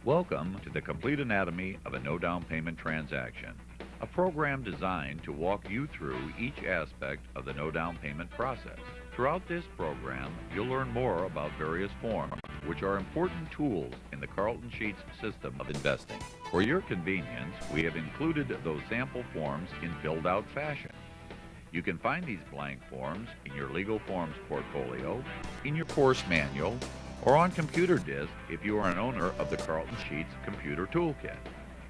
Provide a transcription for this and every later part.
Welcome to the Complete Anatomy of a No Down Payment Transaction, a program designed to walk you through each aspect of the no down payment process. Throughout this program, you'll learn more about various forms, which are important tools in the Carleton Sheets system of investing. For your convenience, we have included those sample forms in filled-out fashion. You can find these blank forms in your legal forms portfolio, in your course manual, or on computer disk if you are an owner of the Carleton Sheets Computer Toolkit.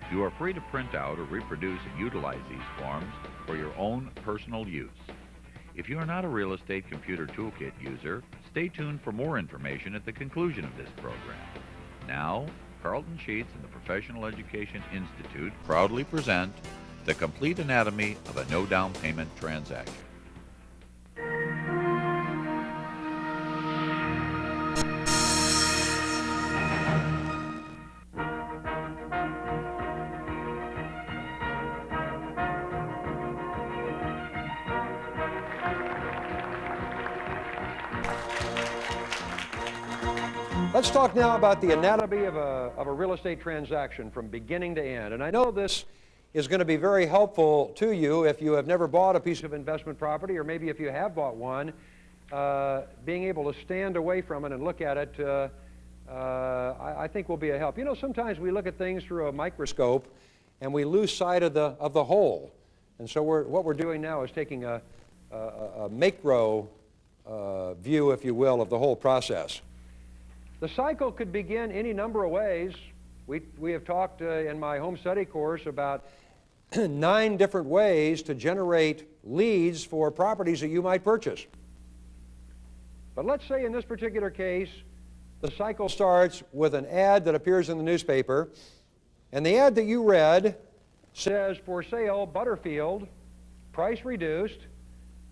You are free to print out or reproduce and utilize these forms for your own personal use. If you are not a Real Estate Computer Toolkit user, stay tuned for more information at the conclusion of this program. Now, Carleton Sheets and the Professional Education Institute proudly present the Complete Anatomy of a No Down Payment Transaction. Let's talk now about the anatomy of a real estate transaction from beginning to end. And I know this is going to be very helpful to you if you have never bought a piece of investment property, or maybe if you have bought one, being able to stand away from it and look at it, I think will be a help. You know, sometimes we look at things through a microscope and we lose sight of the whole. And so what we're doing now is taking a macro view, if you will, of the whole process. The cycle could begin any number of ways. We have talked in my home study course about 9 different ways to generate leads for properties that you might purchase. But let's say in this particular case, the cycle starts with an ad that appears in the newspaper, and the ad that you read says, "For sale, Butterfield, price reduced,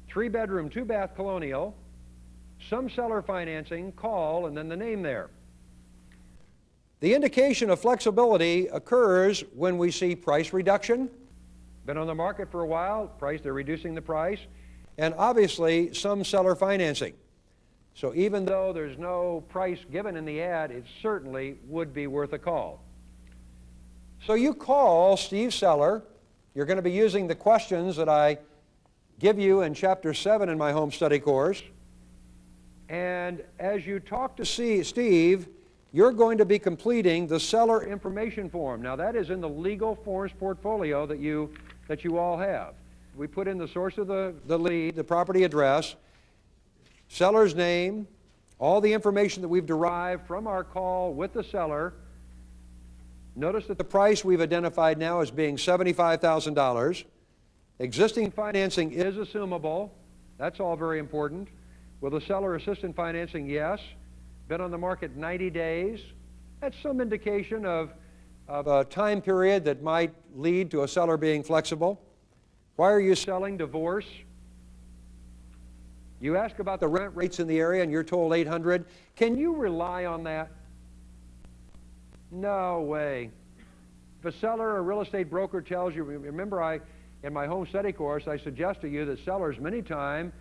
3-bedroom, 2-bath Colonial, some seller financing, call," and then the name there. The indication of flexibility occurs when we see price reduction. Been on the market for a while, they're reducing the price, and obviously some seller financing. So even though there's no price given in the ad, it certainly would be worth a call. So you call Steve Seller. You're going to be using the questions that I give you in Chapter 7 in my home study course. And as you talk to Steve, you're going to be completing the seller information form. Now that is in the legal forms portfolio that you all have. We put in the source of the lead, the property address, seller's name, all the information that we've derived from our call with the seller. Notice that the price we've identified now as being $75,000. Existing financing is assumable. That's all very important. Will the seller assist in financing? Yes. Been on the market 90 days. That's some indication of a time period that might lead to a seller being flexible. Why are you selling? Divorce. You ask about the rent rates in the area and you're told $800. Can you rely on that? No way. If a seller or a real estate broker tells you, remember in my home study course, I suggest to you that sellers many times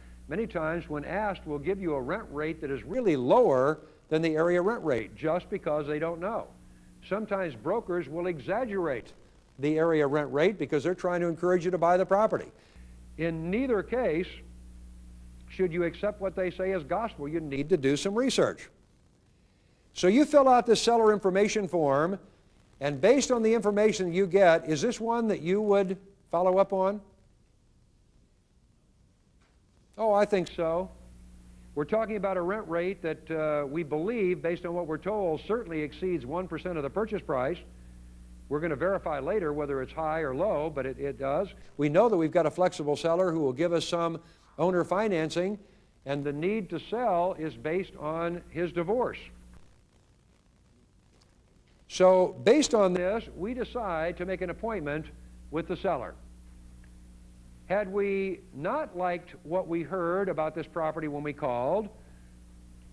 when asked will give you a rent rate that is really lower than the area rent rate just because they don't know. Sometimes brokers will exaggerate the area rent rate because they're trying to encourage you to buy the property. In neither case should you accept what they say as gospel. You need to do some research. So you fill out this seller information form, and based on the information you get, is this one that you would follow up on? Oh, I think so. We're talking about a rent rate that we believe, based on what we're told, certainly exceeds 1% of the purchase price. We're going to verify later whether it's high or low, but it does. We know that we've got a flexible seller who will give us some owner financing, and the need to sell is based on his divorce. So based on this, we decide to make an appointment with the seller. Had we not liked what we heard about this property when we called,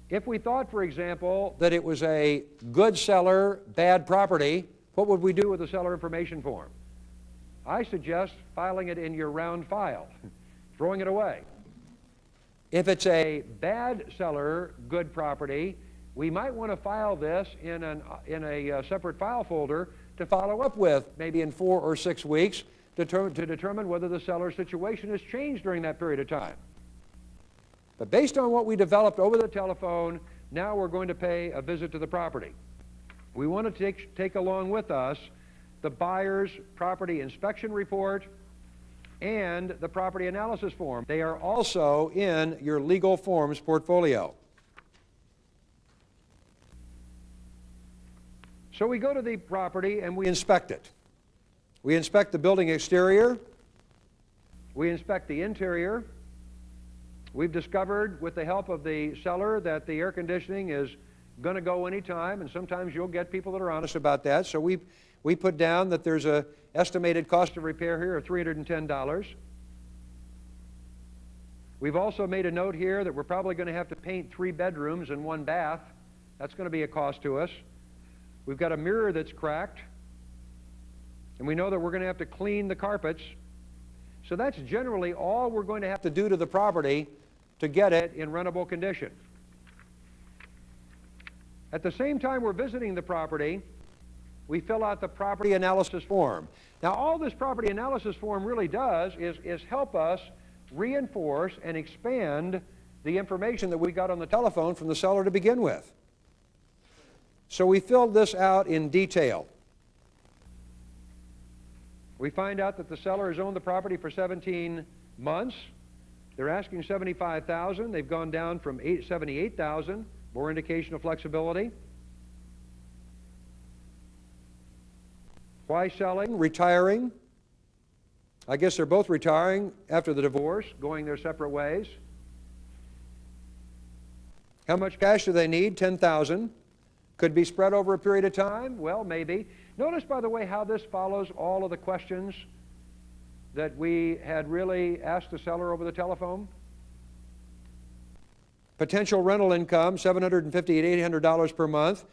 if we thought, for example, that it was a good seller, bad property, what would we do with the seller information form? I suggest filing it in your round file, throwing it away. If it's a bad seller, good property, we might want to file this in a separate file folder to follow up with, maybe in 4 or 6 weeks, to determine whether the seller's situation has changed during that period of time. But based on what we developed over the telephone, now we're going to pay a visit to the property. We want to take along with us the buyer's property inspection report and the property analysis form. They are also in your legal forms portfolio. So we go to the property and we inspect it. We inspect the building exterior. We inspect the interior. We've discovered, with the help of the seller, that the air conditioning is going to go anytime, and sometimes you'll get people that are honest about that. So we put down that there's an estimated cost of repair here of $310. We've also made a note here that we're probably going to have to paint 3 bedrooms and 1 bath. That's going to be a cost to us. We've got a mirror that's cracked, and we know that we're going to have to clean the carpets. So that's generally all we're going to have to do to the property to get it in rentable condition. At the same time we're visiting the property, we fill out the property analysis form. Now, all this property analysis form really does is help us reinforce and expand the information that we got on the telephone from the seller to begin with. So we filled this out in detail. We find out that the seller has owned the property for 17 months. They're asking $75,000. They've gone down from $78,000. More indication of flexibility. Why selling? Retiring. I guess they're both retiring after the divorce, going their separate ways. How much cash do they need? $10,000. Could be spread over a period of time? Well, maybe. Notice, by the way, how this follows all of the questions that we had really asked the seller over the telephone. Potential rental income, $750 to $800 per month.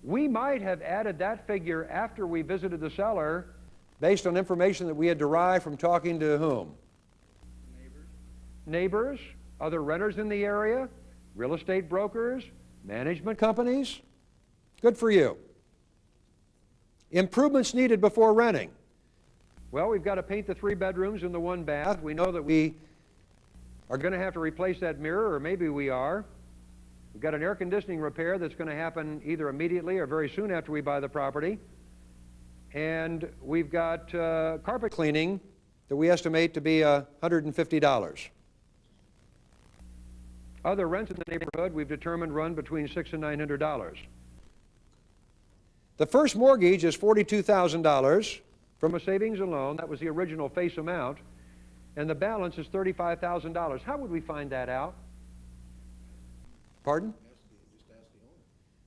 We might have added that figure after we visited the seller based on information that we had derived from talking to whom? Neighbors, other renters in the area, real estate brokers, management companies. Good for you. Improvements needed before renting. Well, we've got to paint the 3 bedrooms and the 1 bath. We know that we are going to have to replace that mirror, or maybe we are. We've got an air conditioning repair that's going to happen either immediately or very soon after we buy the property. And we've got carpet cleaning that we estimate to be $150. Other rents in the neighborhood we've determined run between $600 and $900. The first mortgage is $42,000 from a savings and loan. That was the original face amount. And the balance is $35,000. How would we find that out? Pardon?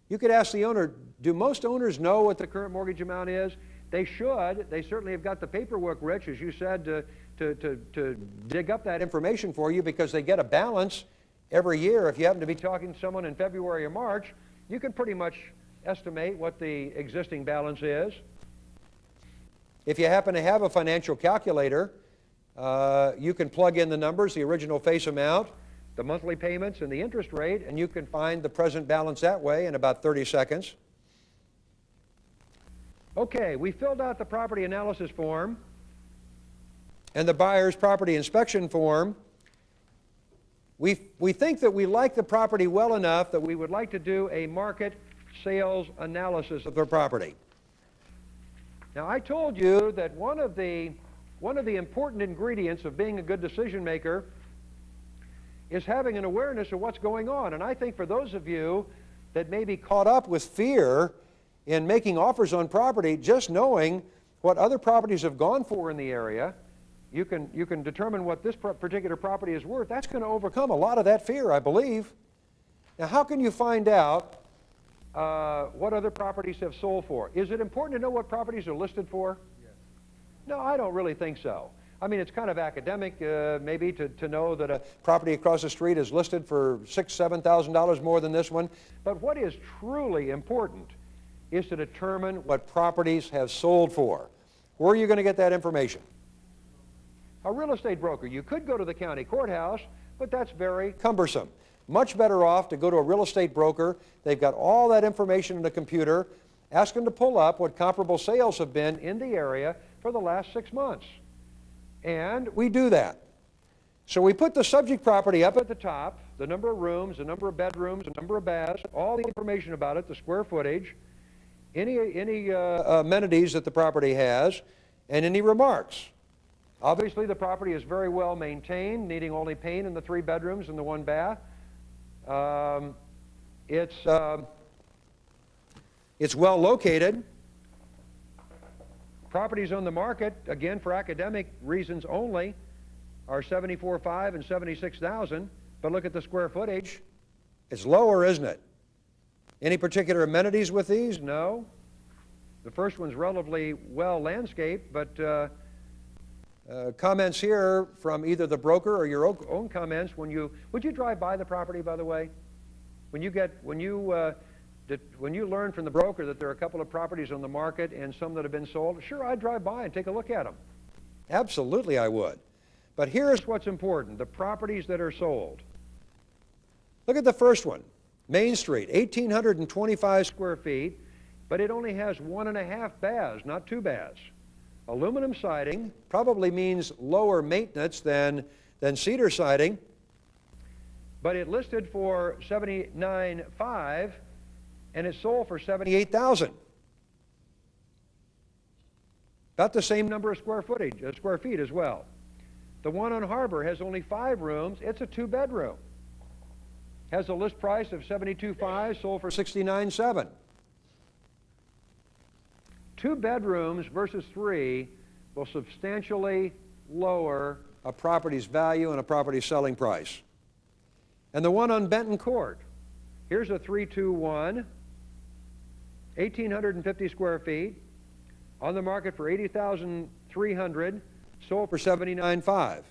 You could ask the owner. Do most owners know what the current mortgage amount is? They should. They certainly have got the paperwork, Rich, as you said, to dig up that information for you, because they get a balance every year. If you happen to be talking to someone in February or March, you can pretty much estimate what the existing balance is. If you happen to have a financial calculator, you can plug in the numbers, the original face amount, the monthly payments, and the interest rate, and you can find the present balance that way in about 30 seconds. Okay, we filled out the property analysis form and the buyer's property inspection form. We think that we like the property well enough that we would like to do a market sales analysis of the property. Now, I told you that one of the important ingredients of being a good decision maker is having an awareness of what's going on. And I think for those of you that may be caught up with fear in making offers on property, just knowing what other properties have gone for in the area, you can determine what this particular property is worth. That's going to overcome a lot of that fear, I believe. Now, how can you find out what other properties have sold for? Is it important to know what properties are listed for? Yes. No, I don't really think so. I mean, it's kind of academic, maybe, to know that a property across the street is listed for $6,000, $7,000 more than this one. But what is truly important is to determine what properties have sold for. Where are you going to get that information? A real estate broker. You could go to the county courthouse, but that's very cumbersome. Much better off to go to a real estate broker. They've got all that information in the computer. Ask them to pull up what comparable sales have been in the area for the last 6 months. And we do that. So we put the subject property up at the top, the number of rooms, the number of bedrooms, the number of baths, all the information about it, the square footage, any amenities that the property has, and any remarks. Obviously, the property is very well maintained, needing only paint in the 3 bedrooms and the 1 bath. It's well located. Properties on the market, again for academic reasons only, are $74,500 and $76,000. But look at the square footage. It's lower, isn't it? Any particular amenities with these? No. The first one's relatively well landscaped, but comments here from either the broker or your own comments. Would you drive by the property, by the way? When you learn from the broker that there are a couple of properties on the market and some that have been sold, sure, I'd drive by and take a look at them. Absolutely, I would. But here's what's important, the properties that are sold. Look at the first one, Main Street, 1,825 square feet, but it only has 1.5 baths, not 2 baths. Aluminum siding probably means lower maintenance than cedar siding, but it listed for $79,500 and it sold for $78,000. About the same number of square feet as well. The one on Harbor has only 5 rooms. It's a 2-bedroom. Has a list price of $72,500, sold for $69,700. 2 bedrooms versus 3 will substantially lower a property's value and a property's selling price. And the one on Benton Court, here's a 321, 1,850 square feet, on the market for $80,300, sold for $79,500.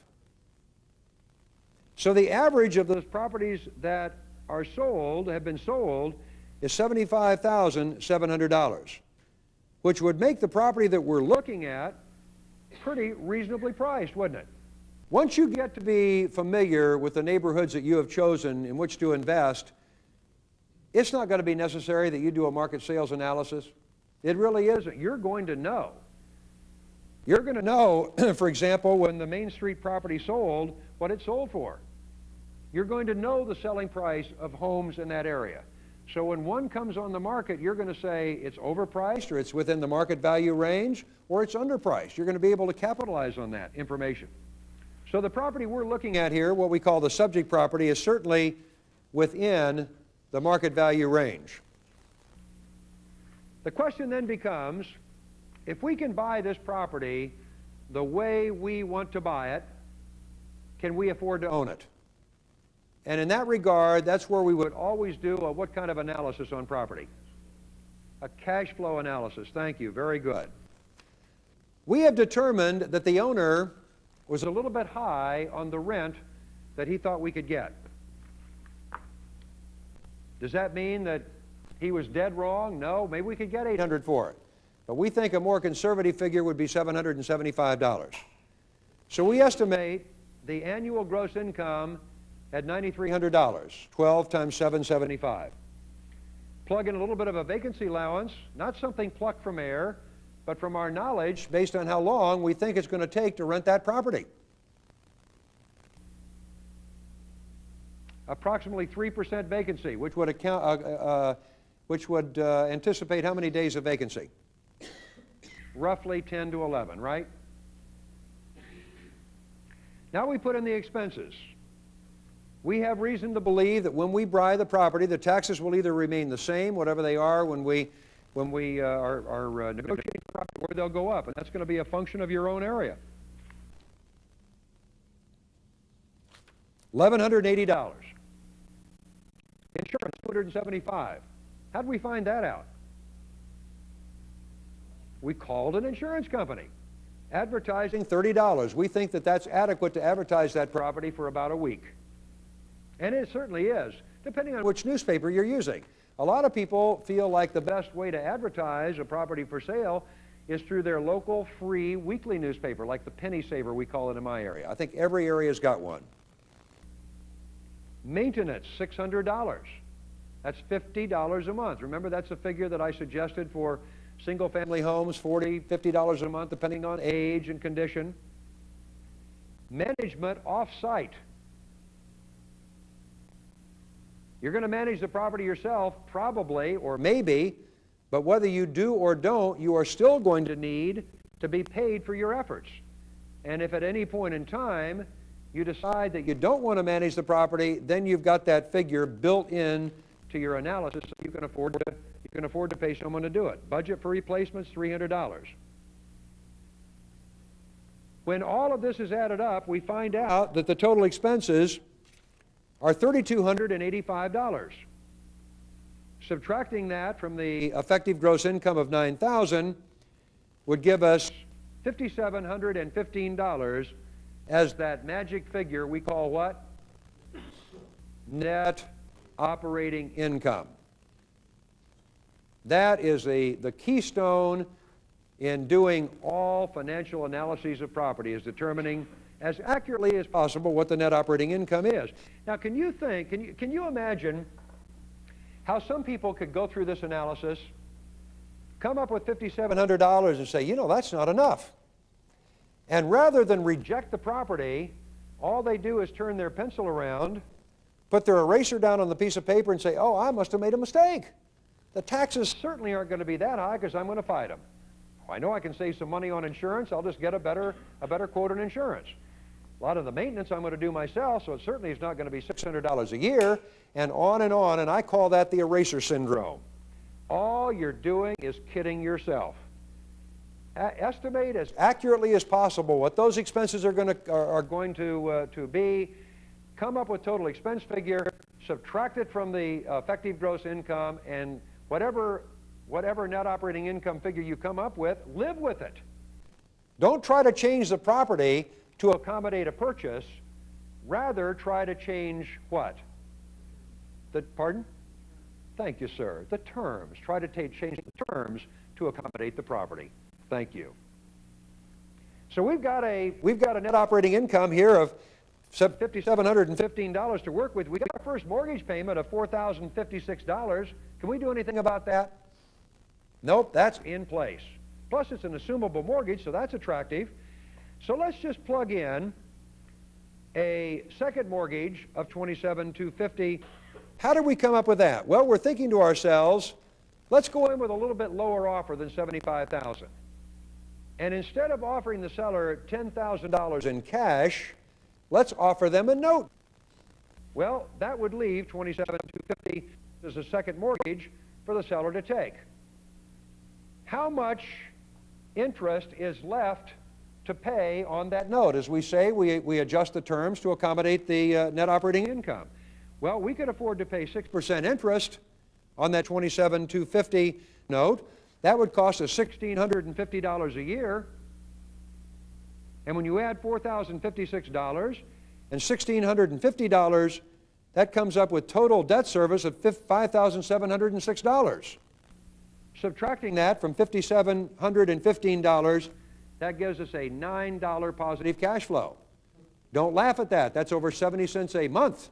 So the average of those properties that are sold, have been sold, is $75,700, which would make the property that we're looking at pretty reasonably priced, wouldn't it? Once you get to be familiar with the neighborhoods that you have chosen in which to invest, it's not going to be necessary that you do a market sales analysis. It really isn't. You're going to know. You're going to know, for example, when the Main Street property sold, what it sold for. You're going to know the selling price of homes in that area. So when one comes on the market, you're going to say it's overpriced, or it's within the market value range, or it's underpriced. You're going to be able to capitalize on that information. So the property we're looking at here, what we call the subject property, is certainly within the market value range. The question then becomes, if we can buy this property the way we want to buy it, can we afford to own it? And in that regard, that's where we would always do a what kind of analysis on property? A cash flow analysis. Thank you. Very good. We have determined that the owner was a little bit high on the rent that he thought we could get. Does that mean that he was dead wrong? No, maybe we could get $800 for it. But we think a more conservative figure would be $775. So we estimate the annual gross income at $9,300, 12 times 775. Plug in a little bit of a vacancy allowance, not something plucked from air, but from our knowledge, based on how long we think it's going to take to rent that property. Approximately 3% vacancy, which would anticipate how many days of vacancy? Roughly 10 to 11, right? Now we put in the expenses. We have reason to believe that when we buy the property, the taxes will either remain the same, whatever they are when we are negotiating property, or they'll go up, and that's going to be a function of your own area. $1,180. Insurance, $275. How did we find that out? We called an insurance company. Advertising, $30. We think that that's adequate to advertise that property for about a week. And it certainly is, depending on which newspaper you're using. A lot of people feel like the best way to advertise a property for sale is through their local free weekly newspaper, like the Penny Saver, we call it in my area. I think every area's got one. Maintenance, $600. That's $50 a month. Remember, that's a figure that I suggested for single-family homes, $40, $50 a month, depending on age and condition. Management off-site. You're going to manage the property yourself, probably, or maybe, but whether you do or don't, you are still going to need to be paid for your efforts. And if at any point in time you decide that you don't want to manage the property, then you've got that figure built in to your analysis, so you can afford to pay someone to do it. Budget for replacements, $300. When all of this is added up, we find out that the total expenses are $3,285. Subtracting that from the effective gross income of $9,000 would give us $5,715 as that magic figure we call what? Net operating income. That is the keystone in doing all financial analyses of property, is determining as accurately as possible what the net operating income is. Now, can you imagine how some people could go through this analysis, come up with $5,700 and say, you know, that's not enough. And rather than reject the property, all they do is turn their pencil around, put their eraser down on the piece of paper and say, oh, I must have made a mistake. The taxes certainly aren't going to be that high because I'm going to fight them. I know I can save some money on insurance. I'll just get a better quote on insurance. A lot of the maintenance I'm going to do myself, so it certainly is not going to be $600 a year, and on, and I call that the eraser syndrome. All you're doing is kidding yourself. Estimate as accurately as possible what those expenses are going to be, come up with total expense figure, subtract it from the effective gross income, and whatever net operating income figure you come up with, live with it. Don't try to change the property to accommodate a purchase. Rather, try to change what? Pardon? Thank you, sir. The terms. Try to change the terms to accommodate the property. Thank you. So we've got a net operating income here of $5,715 to work with. We got our first mortgage payment of $4,056. Can we do anything about that? Nope, that's in place. Plus, it's an assumable mortgage, so that's attractive. So let's just plug in a second mortgage of $27,250. How did we come up with that? Well, we're thinking to ourselves, let's go in with a little bit lower offer than $75,000. And instead of offering the seller $10,000 in cash, let's offer them a note. Well, that would leave $27,250 as a second mortgage for the seller to take. How much interest is left to pay on that note? As we say, we adjust the terms to accommodate the net operating income. Well, we could afford to pay 6% interest on that $27,250 note. That would cost us $1,650 a year. And when you add $4,056 and $1,650, that comes up with total debt service of $5,706. Subtracting that from $5,715, that gives us a $9 positive cash flow. Don't laugh at that. That's over 70 cents a month.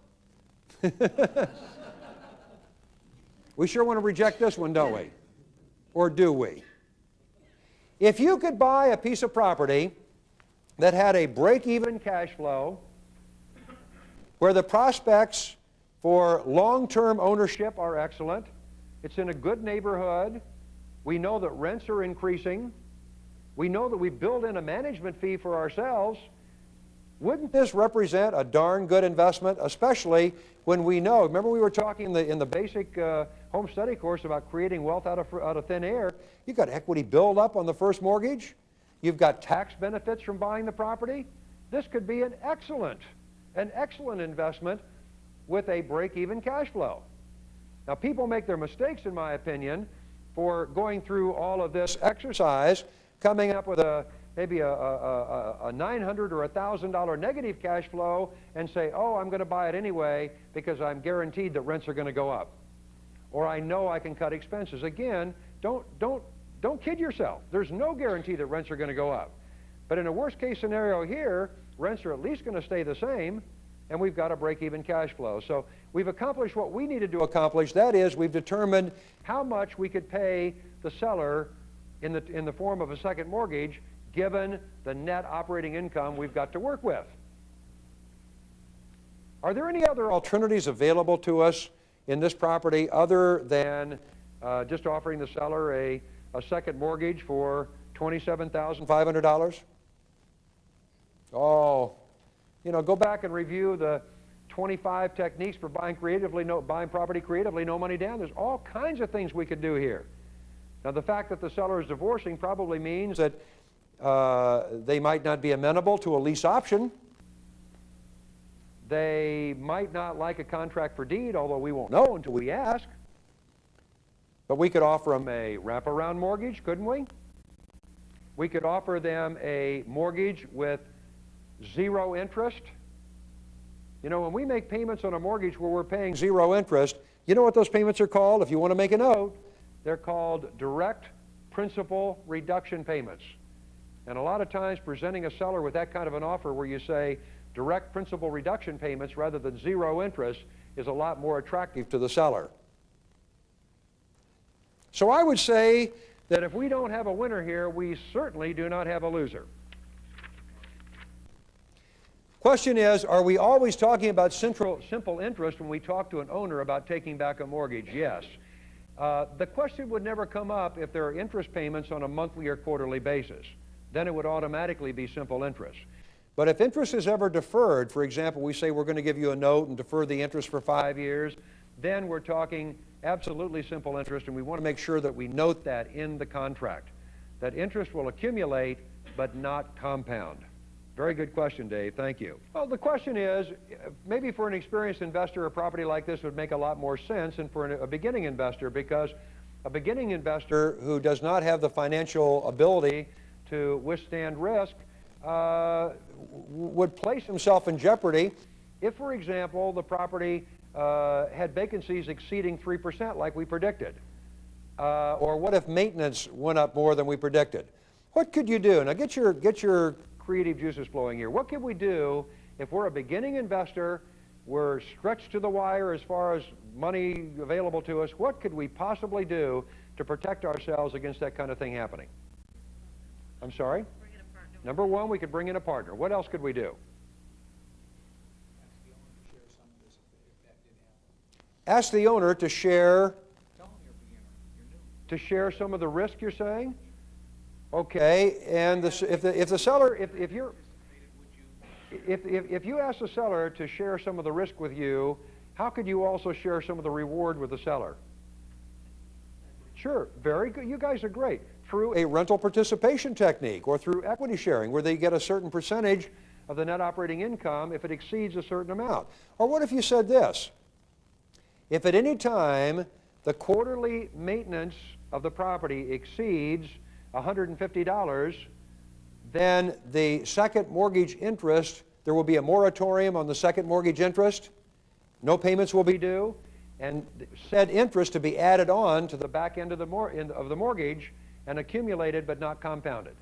We sure want to reject this one, don't we? Or do we? If you could buy a piece of property that had a break-even cash flow, where the prospects for long-term ownership are excellent, it's in a good neighborhood, we know that rents are increasing, we know that we build in a management fee for ourselves, wouldn't this represent a darn good investment, especially when we know, remember we were talking in the basic home study course about creating wealth out of thin air. You've got equity build up on the first mortgage. You've got tax benefits from buying the property. This could be an excellent investment with a break-even cash flow. Now, people make their mistakes, in my opinion, for going through all of this exercise, coming up with maybe a $900 or $1,000 negative cash flow and say, oh, I'm going to buy it anyway because I'm guaranteed that rents are going to go up. Or I know I can cut expenses. Again, don't kid yourself. There's no guarantee that rents are going to go up. But in a worst case scenario here, rents are at least going to stay the same. and we've got a break-even cash flow. So we've accomplished what we needed to accomplish. That is, we've determined how much we could pay the seller in the form of a second mortgage given the net operating income we've got to work with. Are there any other alternatives available to us in this property other than just offering the seller a second mortgage for $27,500? Oh, you know, go back and review the 25 techniques for buying property creatively, no money down. There's all kinds of things we could do here. Now, the fact that the seller is divorcing probably means that they might not be amenable to a lease option. They might not like a contract for deed, although we won't know until we ask. But we could offer them a wraparound mortgage, couldn't we? We could offer them a mortgage with 0 interest. You know, when we make payments on a mortgage where we're paying 0 interest, you know what those payments are called? If you want to make a note, they're called direct principal reduction payments. And a lot of times presenting a seller with that kind of an offer where you say direct principal reduction payments rather than 0 interest is a lot more attractive to the seller. So I would say that if we don't have a winner here, we certainly do not have a loser. Question is, are we always talking about simple interest when we talk to an owner about taking back a mortgage? Yes. The question would never come up if there are interest payments on a monthly or quarterly basis. Then it would automatically be simple interest. But if interest is ever deferred, for example, we say we're going to give you a note and defer the interest for 5 years, then we're talking absolutely simple interest, and we want to make sure that we note that in the contract, that interest will accumulate but not compound. Very good question, Dave. Thank you. Well, the question is, maybe for an experienced investor, a property like this would make a lot more sense than for a beginning investor, because a beginning investor who does not have the financial ability to withstand risk would place himself in jeopardy if, for example, the property had vacancies exceeding 3% like we predicted. Or what if maintenance went up more than we predicted? What could you do? Now get your creative juices flowing here. What can we do if we're a beginning investor, we're stretched to the wire as far as money available to us? What could we possibly do to protect ourselves against that kind of thing happening? I'm sorry? Bring in a partner. Number one, we could bring in a partner. What else could we do? Ask the owner to share some of the risk, you're saying? Okay, and if the seller, if you ask the seller to share some of the risk with you, how could you also share some of the reward with the seller? Sure, very good. You guys are great. Through a rental participation technique or through equity sharing where they get a certain percentage of the net operating income if it exceeds a certain amount. Or what if you said this? If at any time the quarterly maintenance of the property exceeds $150, then the second mortgage interest, there will be a moratorium on the second mortgage interest. No payments will be due, and said interest to be added on to the back end of the mortgage and accumulated but not compounded.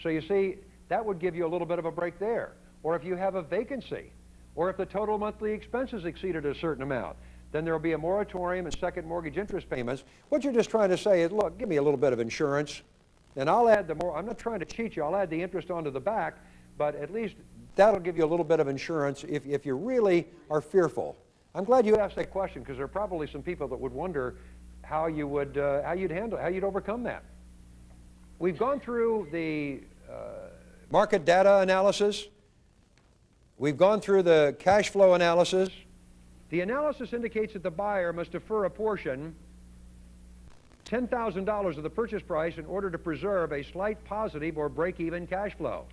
So you see, that would give you a little bit of a break there. Or if you have a vacancy, or if the total monthly expenses exceeded a certain amount, then there will be a moratorium and second mortgage interest payments. What you're just trying to say is, look, give me a little bit of insurance, and I'll add the more. I'm not trying to cheat you. I'll add the interest onto the back, but at least that'll give you a little bit of insurance if you really are fearful. I'm glad you asked that question, because there are probably some people that would wonder how you'd overcome that. We've gone through the market data analysis. We've gone through the cash flow analysis. The analysis indicates that the buyer must defer a portion, $10,000 of the purchase price, in order to preserve a slight positive or break-even cash flow.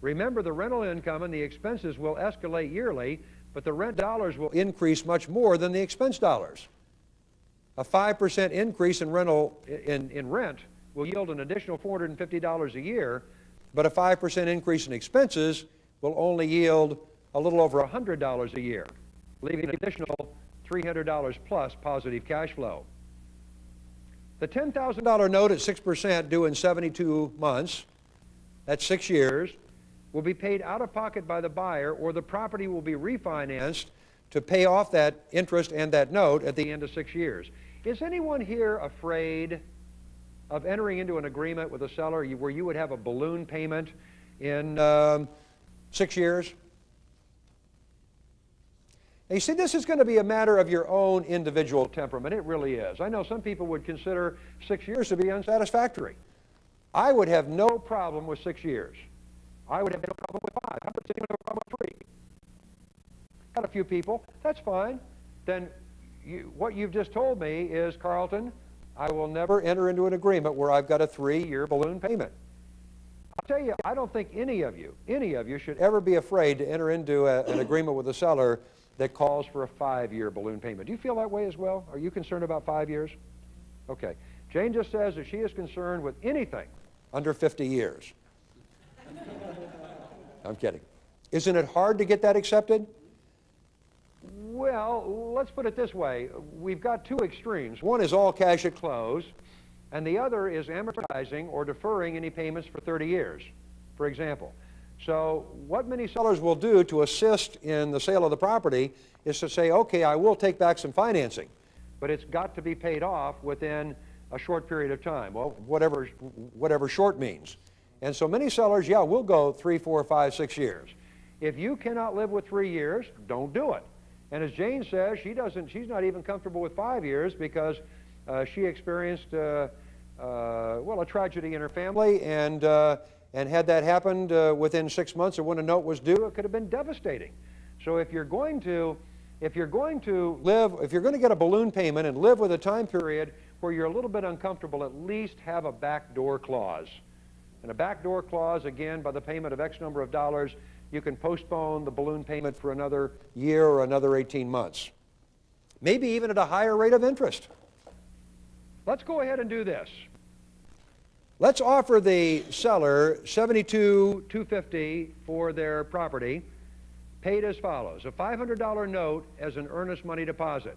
Remember, the rental income and the expenses will escalate yearly, but the rent dollars will increase much more than the expense dollars. A 5% increase in rent will yield an additional $450 a year, but a 5% increase in expenses will only yield a little over $100 a year, leaving an additional $300 plus positive cash flow. The $10,000 note at 6% due in 72 months, that's 6 years, will be paid out of pocket by the buyer, or the property will be refinanced to pay off that interest and that note at the end of 6 years. Is anyone here afraid of entering into an agreement with a seller where you would have a balloon payment in 6 years? Now, you see, this is going to be a matter of your own individual temperament. It really is. I know some people would consider 6 years to be unsatisfactory. I would have no problem with 6 years. I would have no problem with 5. How about anyone have a problem with 3? Got a few people. That's fine. Then what you've just told me is, Carleton, I will never enter into an agreement where I've got a 3-year balloon payment. I'll tell you, I don't think any of you should ever be afraid to enter into an agreement with a seller that calls for a 5-year balloon payment. Do you feel that way as well? Are you concerned about 5 years? Okay. Jane just says that she is concerned with anything under 50 years. I'm kidding. Isn't it hard to get that accepted? Well, let's put it this way. We've got two extremes. One is all cash at close, and the other is amortizing or deferring any payments for 30 years, for example. So what many sellers will do to assist in the sale of the property is to say, okay, I will take back some financing, but it's got to be paid off within a short period of time. Well, whatever short means. And so many sellers, yeah, will go 3, 4, 5, 6 years. If you cannot live with 3 years, don't do it. And as Jane says, she's not even comfortable with 5 years because she experienced, a tragedy in her family, and had that happened within 6 months or when a note was due, it could have been devastating. So if you're going to get a balloon payment and live with a time period where you're a little bit uncomfortable, at least have a backdoor clause. And a backdoor clause, again, by the payment of X number of dollars, you can postpone the balloon payment for another year or another 18 months. Maybe even at a higher rate of interest. Let's go ahead and do this. Let's offer the seller $72,250 for their property, paid as follows. A $500 note as an earnest money deposit.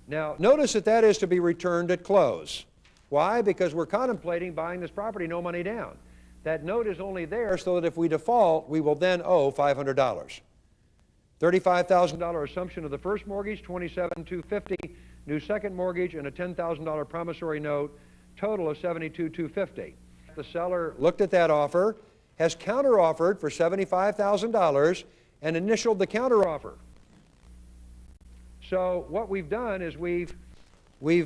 Now, notice that is to be returned at close. Why? Because we're contemplating buying this property no money down. That note is only there so that if we default, we will then owe $500. $35,000 assumption of the first mortgage, $27,250 new second mortgage, and a $10,000 promissory note, total of $72,250. The seller looked at that offer, has counteroffered for $75,000, and initialed the counteroffer. So what we've done is we've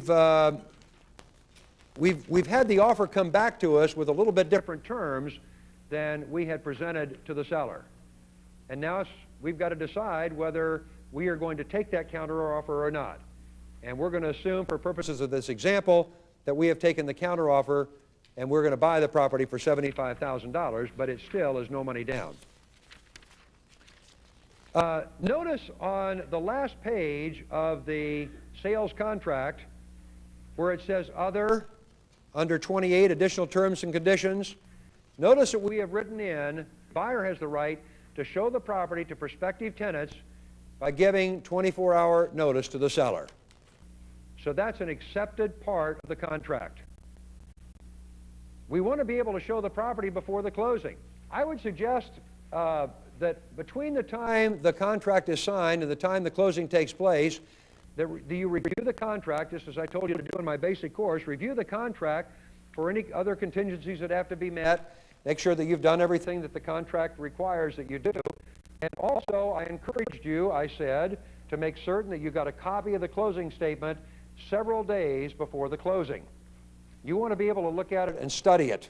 had the offer come back to us with a little bit different terms than we had presented to the seller. And now we've got to decide whether we are going to take that counteroffer or not. And we're going to assume, for purposes of this example, that we have taken the counteroffer and we're going to buy the property for $75,000, but it still is no money down. Notice on the last page of the sales contract where it says Other, under 28, Additional Terms and Conditions. Notice that we have written in, the buyer has the right to show the property to prospective tenants by giving 24-hour notice to the seller. So that's an accepted part of the contract. We want to be able to show the property before the closing. I would suggest that between the time the contract is signed and the time the closing takes place, that you review the contract, just as I told you to do in my basic course. Review the contract for any other contingencies that have to be met. Make sure that you've done everything that the contract requires that you do. And also, I encouraged you, I said, to make certain that you got a copy of the closing statement several days before the closing. You want to be able to look at it and study it.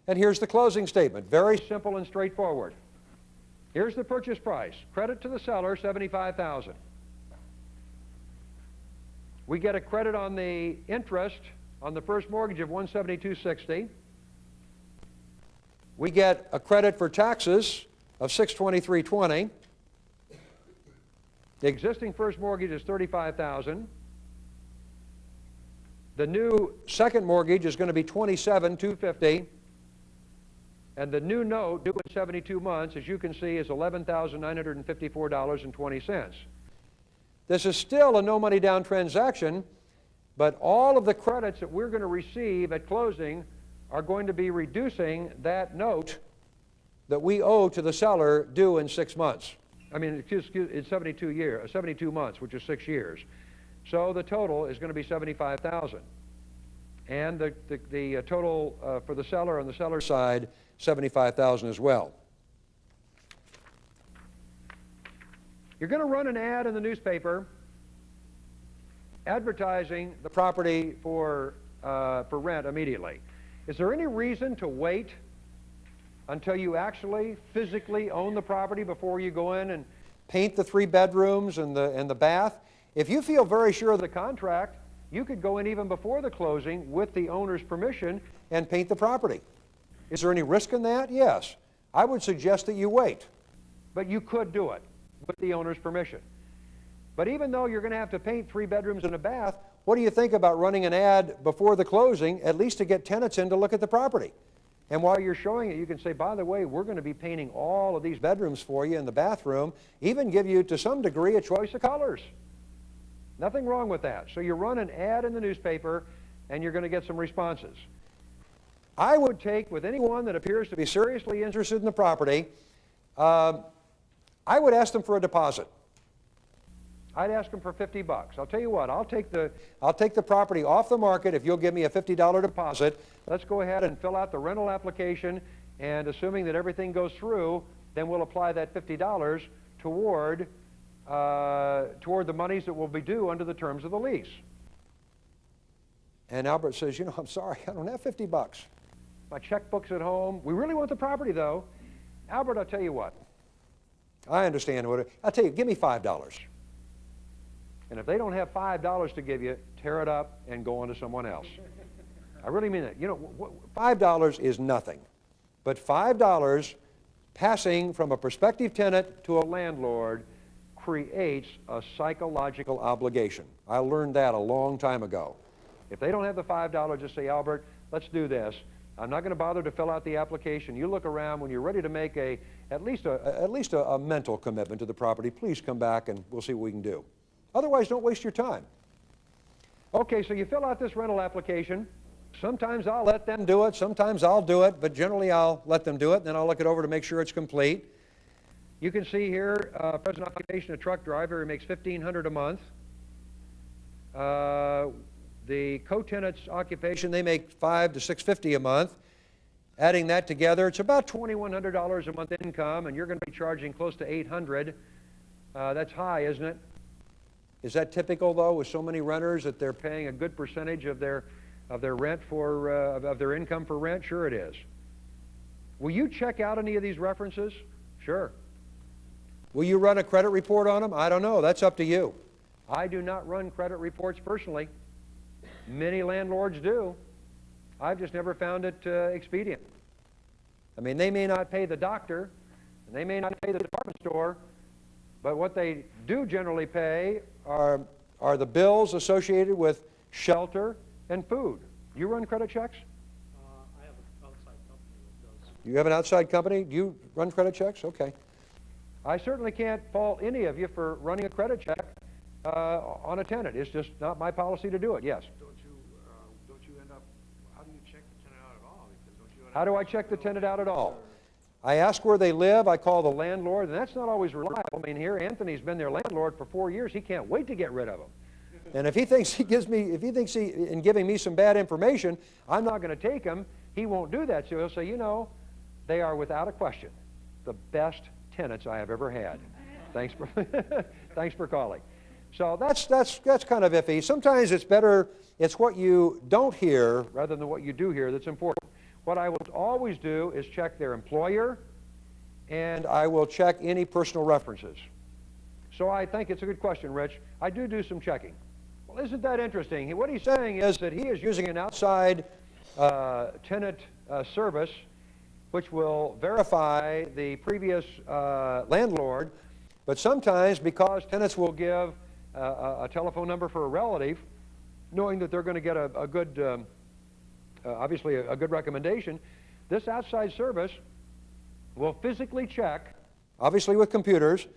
And here's the closing statement, very simple and straightforward. Here's the purchase price. Credit to the seller, $75,000. We get a credit on the interest on the first mortgage of $172.60. We get a credit for taxes of $623.20. The existing first mortgage is $35,000. The new second mortgage is going to be $27,250. And the new note due in 72 months, as you can see, is $11,954.20. This is still a no money down transaction, but all of the credits that we're going to receive at closing are going to be reducing that note that we owe to the seller due in 6 months. I mean, it's 72 months, which is 6 years. So the total is going to be $75,000. And the total for the seller on the seller's side, $75,000 as well. You're going to run an ad in the newspaper advertising the property for rent immediately. Is there any reason to wait until you actually physically own the property before you go in and paint the 3 bedrooms and the bath? If you feel very sure of the contract, you could go in even before the closing with the owner's permission and paint the property. Is there any risk in that? Yes. I would suggest that you wait, but you could do it with the owner's permission. But even though you're going to have to paint 3 bedrooms and a bath, what do you think about running an ad before the closing, at least to get tenants in to look at the property? And while you're showing it, you can say, by the way, we're going to be painting all of these bedrooms for you in the bathroom, even give you, to some degree, a choice of colors. Nothing wrong with that. So you run an ad in the newspaper, and you're going to get some responses. I would take, with anyone that appears to be seriously interested in the property, I would ask them for a deposit. I'd ask them for $50. I'll tell you what, I'll take the property off the market if you'll give me a $50 deposit. Let's go ahead and fill out the rental application, and assuming that everything goes through, then we'll apply that $50 toward the monies that will be due under the terms of the lease. And Albert says, you know, I'm sorry, I don't have $50. My checkbook's at home. We really want the property, though. Albert, I'll tell you what. I understand. I'll tell you, give me $5. And if they don't have $5 to give you, tear it up and go on to someone else. I really mean that. You know, $5 is nothing. But $5 passing from a prospective tenant to a landlord creates a psychological obligation. I learned that a long time ago. If they don't have the $5, just say, Albert, let's do this. I'm not going to bother to fill out the application. You look around. When you're ready to make at least a mental commitment to the property, please come back and we'll see what we can do. Otherwise, don't waste your time. Okay, so you fill out this rental application. Sometimes I'll let them do it. Sometimes I'll do it. But generally, I'll let them do it. Then I'll look it over to make sure it's complete. You can see here, present occupation, a truck driver. He makes $1,500 a month. The co-tenant's occupation, they make $500 to $650 a month. Adding that together, it's about $2,100 a month income, and you're going to be charging close to $800. That's high, isn't it? Is that typical, though, with so many renters that they're paying a good percentage of their rent of their income for rent? Sure, it is. Will you check out any of these references? Sure. Will you run a credit report on them? I don't know. That's up to you. I do not run credit reports personally. Many landlords do. I've just never found it expedient. I mean, they may not pay the doctor, and they may not pay the department store, but what they do generally pay are the bills associated with shelter and food. You run credit checks? I have an outside company that does. You have an outside company? Do you run credit checks? Okay. I certainly can't fault any of you for running a credit check on a tenant. It's just not my policy to do it. Yes? Don't you end up, how do you check the tenant out at all? Because don't you end How do I check the tenant out at all? I ask where they live. I call the landlord, and that's not always reliable. I mean, here Anthony's been their landlord for 4 years. He can't wait to get rid of them. And if he thinks in giving me some bad information, I'm not going to take him, he won't do that. So he'll say, you know, they are without a question the best tenants I have ever had. Thanks for calling. So that's kind of iffy. Sometimes it's better, it's what you don't hear rather than what you do hear that's important. What I will always do is check their employer, and I will check any personal references. So I think it's a good question, Rich. I do some checking. Well, isn't that interesting? What he's saying is that he is using an outside tenant service which will verify the previous landlord, but sometimes because tenants will give a telephone number for a relative, knowing that they're going to get a good obviously a good recommendation, this outside service will physically check, obviously with computers,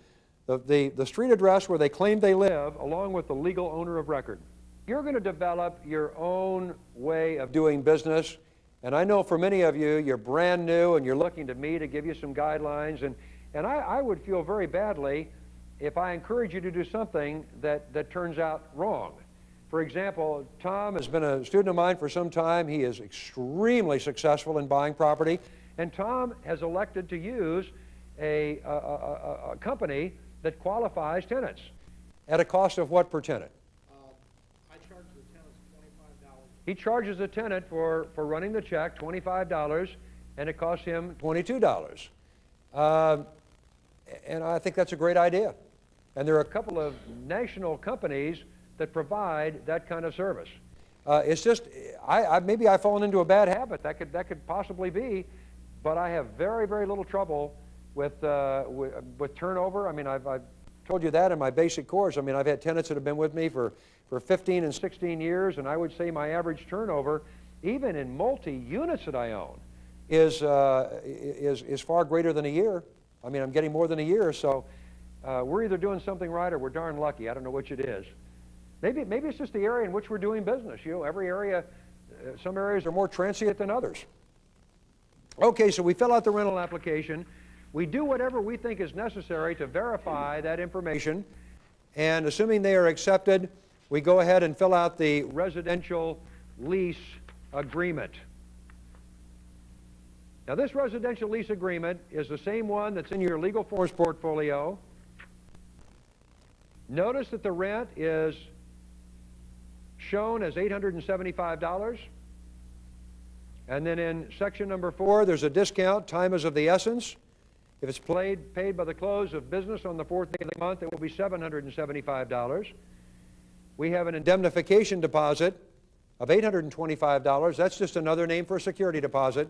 the street address where they claim they live, along with the legal owner of record. You're going to develop your own way of doing business, And I know for many of you, you're brand new and you're looking to me to give you some guidelines. And I would feel very badly if I encourage you to do something that turns out wrong. For example, Tom has been a student of mine for some time. He is extremely successful in buying property. And Tom has elected to use a company that qualifies tenants at a cost of what per tenant? I charge the tenants $25. He charges the tenant for running the check $25, and it costs him $22. And I think that's a great idea. And there are a couple of national companies that provide that kind of service. It's just, maybe I've fallen into a bad habit. That could possibly be, but I have very, very little trouble with turnover. I mean, I've told you that in my basic course. I mean, I've had tenants that have been with me for 15 and 16 years, and I would say my average turnover, even in multi-units that I own, is far greater than a year. I mean, I'm getting more than a year, so we're either doing something right or we're darn lucky. I don't know which it is. Maybe it's just the area in which we're doing business. You know, every area, some areas are more transient than others. Okay, so we fill out the rental application. We do whatever we think is necessary to verify that information, and assuming they are accepted, we go ahead and fill out the residential lease agreement. Now, this residential lease agreement is the same one that's in your legal forms portfolio. Notice that the rent is shown as $875. And then in section number 4, there's a discount. Time is of the essence. If it's paid by the close of business on the 4th day of the month, it will be $775. We have an indemnification deposit of $825. That's just another name for a security deposit.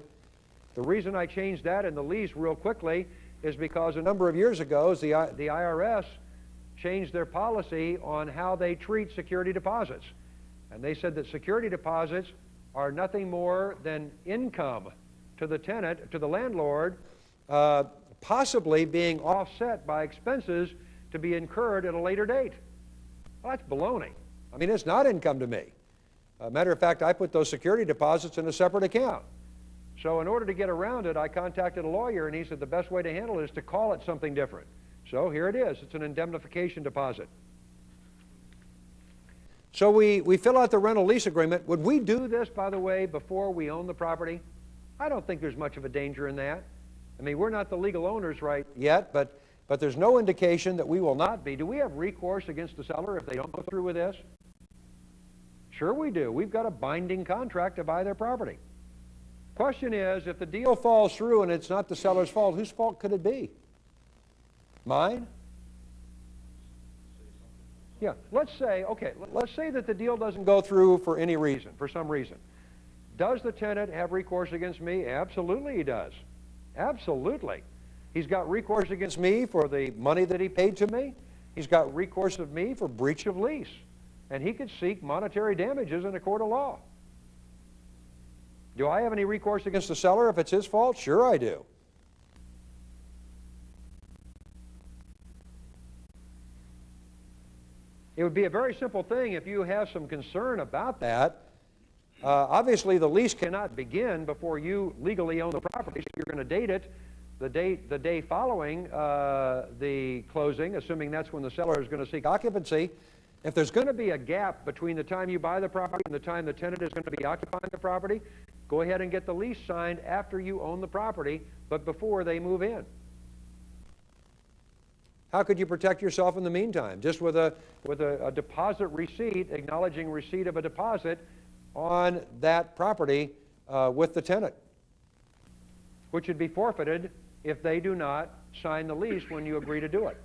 The reason I changed that in the lease real quickly is because a number of years ago, the IRS changed their policy on how they treat security deposits. And they said that security deposits are nothing more than income to the tenant, to the landlord, possibly being offset by expenses to be incurred at a later date. Well, that's baloney. I mean, it's not income to me. Matter of fact, I put those security deposits in a separate account. So in order to get around it, I contacted a lawyer, and he said the best way to handle it is to call it something different. So here it is. It's an indemnification deposit. So we fill out the rental lease agreement. Would we do this, by the way, before we own the property? I don't think there's much of a danger in that. I mean, we're not the legal owners right yet, but there's no indication that we will not be. Do we have recourse against the seller if they don't go through with this? Sure we do. We've got a binding contract to buy their property. Question is, if the deal falls through and it's not the seller's fault, whose fault could it be? Mine? Yeah, let's say that the deal doesn't go through for any reason, for some reason. Does the tenant have recourse against me? Absolutely he does. Absolutely. He's got recourse against me for the money that he paid to me. He's got recourse of me for breach of lease. And he could seek monetary damages in a court of law. Do I have any recourse against the seller if it's his fault? Sure I do. It would be a very simple thing if you have some concern about that. Obviously, the lease cannot begin before you legally own the property, so you're going to date it the day following the closing, assuming that's when the seller is going to seek occupancy. If there's going to be a gap between the time you buy the property and the time the tenant is going to be occupying the property, go ahead and get the lease signed after you own the property, but before they move in. How could you protect yourself in the meantime? Just with a deposit receipt, acknowledging receipt of a deposit on that property with the tenant, which would be forfeited if they do not sign the lease when you agree to do it.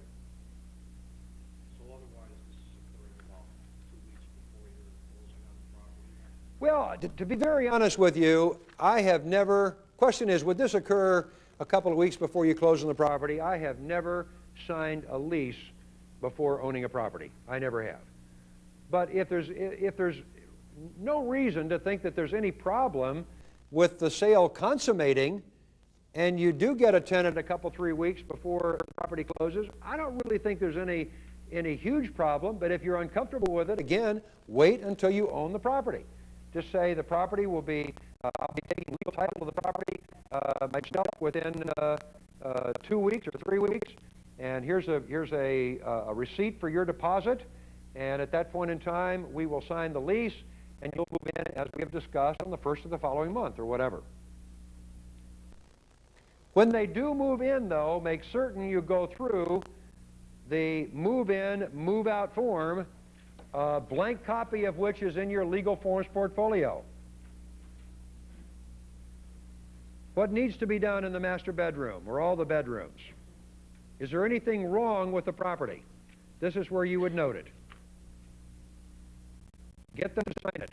So otherwise, this is occurring about 2 weeks before you're closing on the property? Well, to be very honest with you, I have never, question is, would this occur a couple of weeks before you close on the property? I have never signed a lease before owning a property. I never have. But if there's no reason to think that there's any problem with the sale consummating, and you do get a tenant a couple, 3 weeks before the property closes, I don't really think there's any any huge problem, but if you're uncomfortable with it, again, wait until you own the property. Just say the property will be, I'll be taking legal title of the property myself within 2 weeks or 3 weeks, and here's a receipt for your deposit, and at that point in time, we will sign the lease, and you'll move in as we have discussed on the first of the following month or whatever. When they do move in, though, make certain you go through the move-in, move-out form, a blank copy of which is in your legal forms portfolio. What needs to be done in the master bedroom or all the bedrooms? Is there anything wrong with the property? This is where you would note it. Get them to sign it.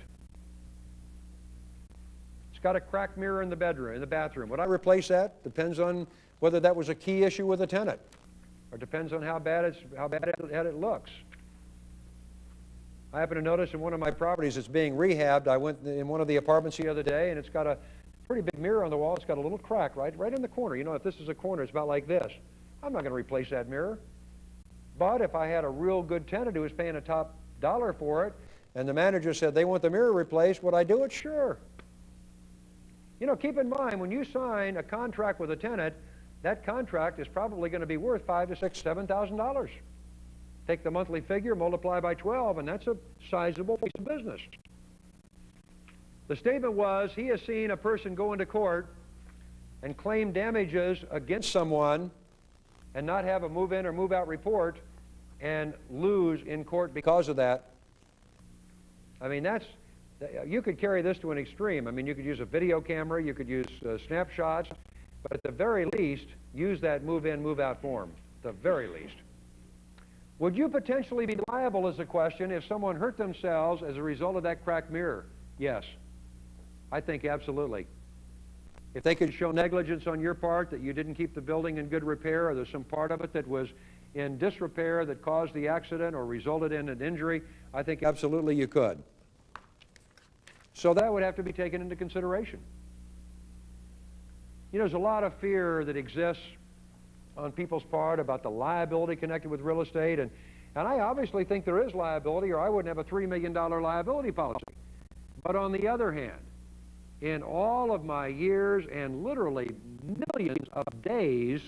It's got a cracked mirror in the bedroom, in the bathroom. Would I replace that? Depends on whether that was a key issue with the tenant, or depends on how bad it looks. I happen to notice in one of my properties it's being rehabbed. I went in one of the apartments the other day, and it's got a pretty big mirror on the wall. It's got a little crack right in the corner. You know, if this is a corner, it's about like this. I'm not going to replace that mirror. But if I had a real good tenant who was paying a top dollar for it, and the manager said they want the mirror replaced, would I do it? Sure. You know, keep in mind, when you sign a contract with a tenant, that contract is probably going to be worth $5,000 to $6,000, $7,000. Take the monthly figure, multiply by 12, and that's a sizable piece of business. The statement was, he has seen a person go into court and claim damages against someone and not have a move-in or move-out report and lose in court because of that. I mean, you could carry this to an extreme. I mean, you could use a video camera, you could use snapshots, but at the very least, use that move-in, move-out form, at the very least. Would you potentially be liable, is the question, if someone hurt themselves as a result of that cracked mirror? Yes. I think absolutely. If they could show negligence on your part, that you didn't keep the building in good repair, or there's some part of it that was in disrepair that caused the accident or resulted in an injury, I think absolutely you could. So that would have to be taken into consideration. You know, there's a lot of fear that exists on people's part about the liability connected with real estate, and I obviously think there is liability, or I wouldn't have a $3 million liability policy. But on the other hand, in all of my years and literally millions of days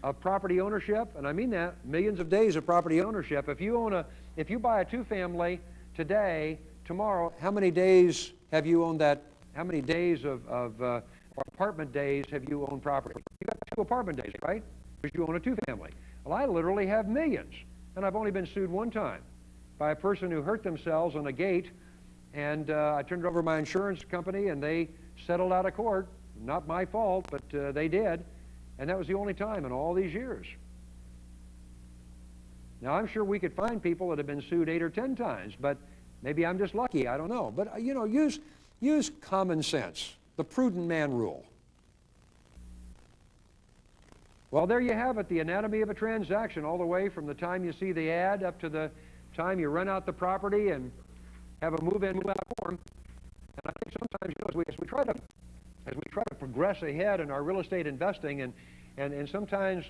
of property ownership, and I mean that, millions of days of property ownership, if you buy a two-family today, tomorrow, how many days have you owned that? How many days or apartment days have you owned property? You got 2 apartment days, right? Because you own a two-family. Well, I literally have millions, and I've only been sued one time by a person who hurt themselves on a gate, and I turned it over to my insurance company, and they settled out of court. Not my fault, but they did, and that was the only time in all these years. Now, I'm sure we could find people that have been sued 8 or 10 times, but maybe I'm just lucky. I don't know. But, you know, use common sense, the prudent man rule. Well, there you have it, the anatomy of a transaction, all the way from the time you see the ad up to the time you rent out the property and have a move-in, move-out form. And I think sometimes, you know, as we try to progress ahead in our real estate investing, and sometimes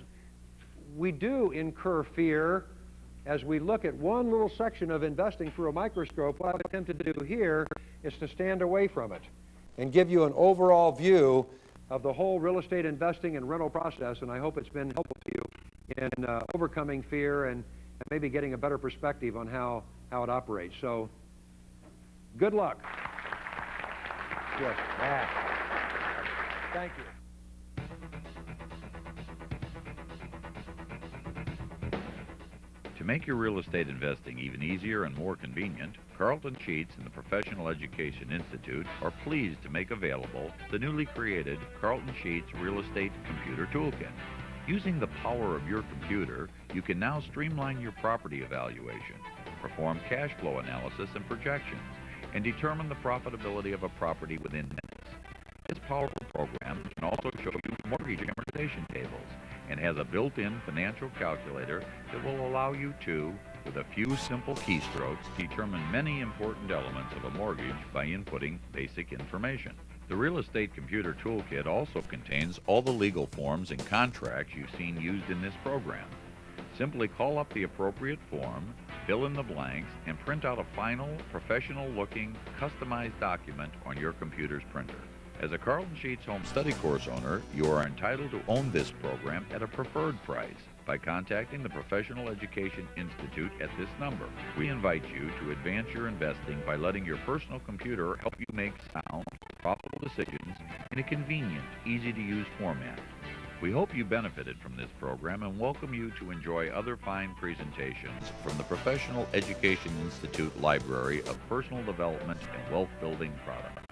we do incur fear as we look at one little section of investing through a microscope. What I've attempted to do here is to stand away from it and give you an overall view of the whole real estate investing and rental process, and I hope it's been helpful to you in overcoming fear and maybe getting a better perspective on how it operates. So, good luck. Yes. Thank you. To make your real estate investing even easier and more convenient, Carleton Sheets and the Professional Education Institute are pleased to make available the newly created Carleton Sheets Real Estate Computer Toolkit. Using the power of your computer, you can now streamline your property evaluation, perform cash flow analysis and projections, and determine the profitability of a property within minutes. This powerful program can also show you mortgage amortization tables and has a built-in financial calculator that will allow you to, with a few simple keystrokes, determine many important elements of a mortgage by inputting basic information. The Real Estate Computer Toolkit also contains all the legal forms and contracts you've seen used in this program. Simply call up the appropriate form, fill in the blanks, and print out a final, professional-looking, customized document on your computer's printer. As a Carleton Sheets Home Study Course owner, you are entitled to own this program at a preferred price by contacting the Professional Education Institute at this number. We invite you to advance your investing by letting your personal computer help you make sound, profitable decisions in a convenient, easy-to-use format. We hope you benefited from this program and welcome you to enjoy other fine presentations from the Professional Education Institute Library of Personal Development and Wealth Building Products.